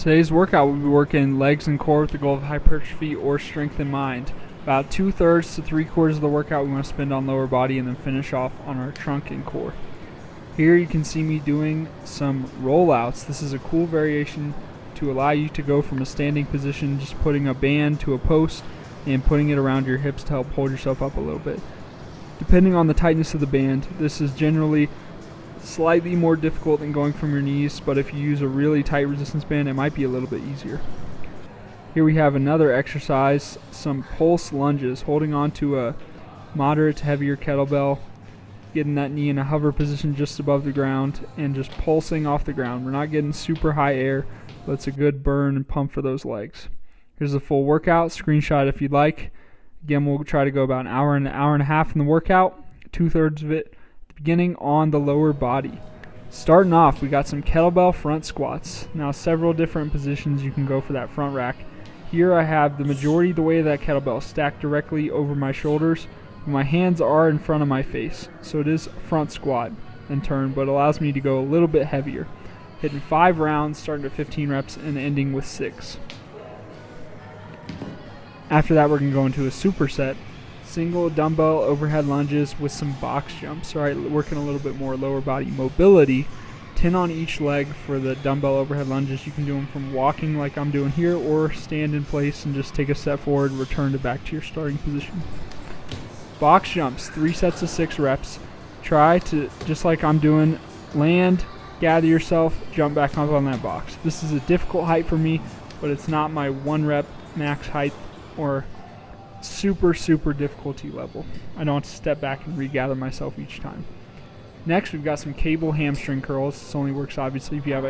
Today's workout we'll be working legs and core with the goal of hypertrophy or strength in mind. About 2/3 to 3/4 of the workout we want to spend on lower body and then finish off on our trunk and core. Here you can see me doing some rollouts. This is a cool variation to allow you to go from a standing position, just putting a band to a post and putting it around your hips to help hold yourself up a little bit. Depending on the tightness of the band, this is generally slightly more difficult than going from your knees, but if you use a really tight resistance band, it might be a little bit easier. Here we have another exercise, some pulse lunges, holding on to a moderate to heavier kettlebell, getting that knee in a hover position just above the ground, and just pulsing off the ground. We're not getting super high air, but it's a good burn and pump for those legs. Here's the full workout, screenshot if you'd like. Again, we'll try to go about an hour and a half in the workout, 2/3 of it at the beginning on the lower body. Starting off, we got some kettlebell front squats. Now several different positions you can go for that front rack. Here I have the majority of the weight of that kettlebell stacked directly over my shoulders. My hands are in front of my face, so it is front squat and turn, but allows me to go a little bit heavier. Hitting 5 rounds, starting at 15 reps and ending with 6. After that, we're going to go into a superset. Single dumbbell overhead lunges with some box jumps. All right, working a little bit more lower body mobility. 10 on each leg for the dumbbell overhead lunges. You can do them from walking like I'm doing here, or stand in place and just take a step forward, return to back to your starting position. Box jumps, 3 sets of 6 reps. Try to, just like I'm doing, land, gather yourself, jump back up on that box. This is a difficult height for me, but it's not my 1 rep max height or super difficulty level. I don't have to step back and regather myself each time. Next, we've got some cable hamstring curls. This only works obviously if you have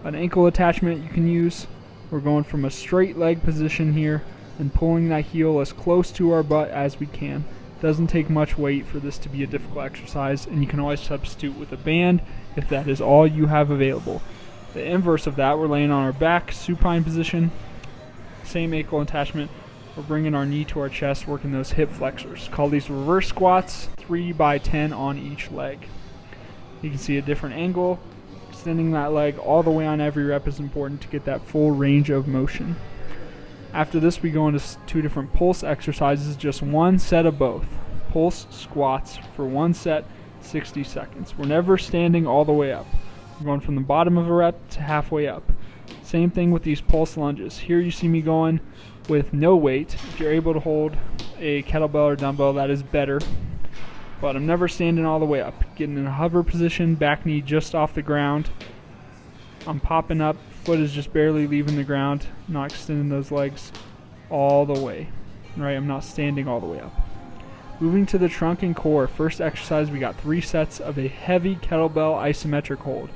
an ankle attachment you can use. We're going from a straight leg position here and pulling that heel as close to our butt as we can. Doesn't take much weight for this to be a difficult exercise, and you can always substitute with a band if that is all you have available. The inverse of that, we're laying on our back, supine position, same ankle attachment. We're bringing our knee to our chest, working those hip flexors. Call these reverse squats, 3 by 10 on each leg. You can see a different angle. Extending that leg all the way on every rep is important to get that full range of motion. After this, we go into 2 different pulse exercises, just 1 set of both. Pulse squats for 1 set, 60 seconds. We're never standing all the way up. We're going from the bottom of a rep to halfway up. Same thing with these pulse lunges. Here you see me going with no weight. If you're able to hold a kettlebell or dumbbell, that is better. But I'm never standing all the way up. Getting in a hover position, back knee just off the ground. I'm popping up, foot is just barely leaving the ground, not extending those legs all the way. Right, I'm not standing all the way up. Moving to the trunk and core. First exercise, we got 3 sets of a heavy kettlebell isometric hold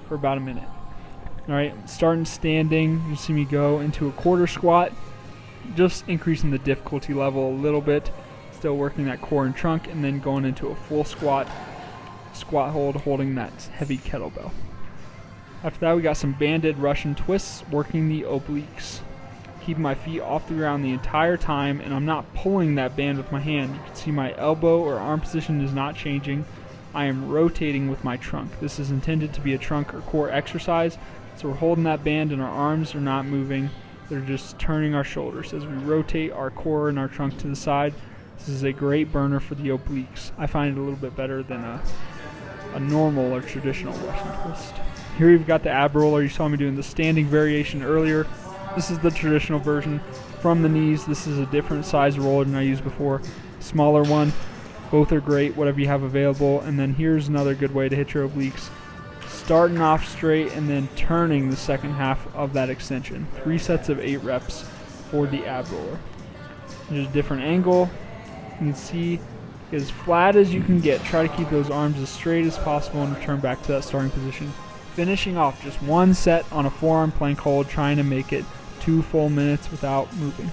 for about a minute. Alright, starting standing, you see me go into a quarter squat, just increasing the difficulty level a little bit, still working that core and trunk, and then going into a full squat hold, holding that heavy kettlebell. After that, we got some banded Russian twists, working the obliques. Keeping my feet off the ground the entire time, and I'm not pulling that band with my hand. You can see my elbow or arm position is not changing. I am rotating with my trunk. This is intended to be a trunk or core exercise, so we're holding that band and our arms are not moving. They're just turning our shoulders as we rotate our core and our trunk to the side. This is a great burner for the obliques. I find it a little bit better than a normal or traditional Russian twist. Here we've got the ab roller. You saw me doing the standing variation earlier. This is the traditional version from the knees. This is a different size roller than I used before. Smaller one. Both are great, whatever you have available. And then here's another good way to hit your obliques. Starting off straight and then turning the second half of that extension. 3 sets of 8 reps for the ab roller. There's a different angle. You can see as flat as you can get. Try to keep those arms as straight as possible and return back to that starting position. Finishing off just 1 set on a forearm plank hold, trying to make it 2 full minutes without moving.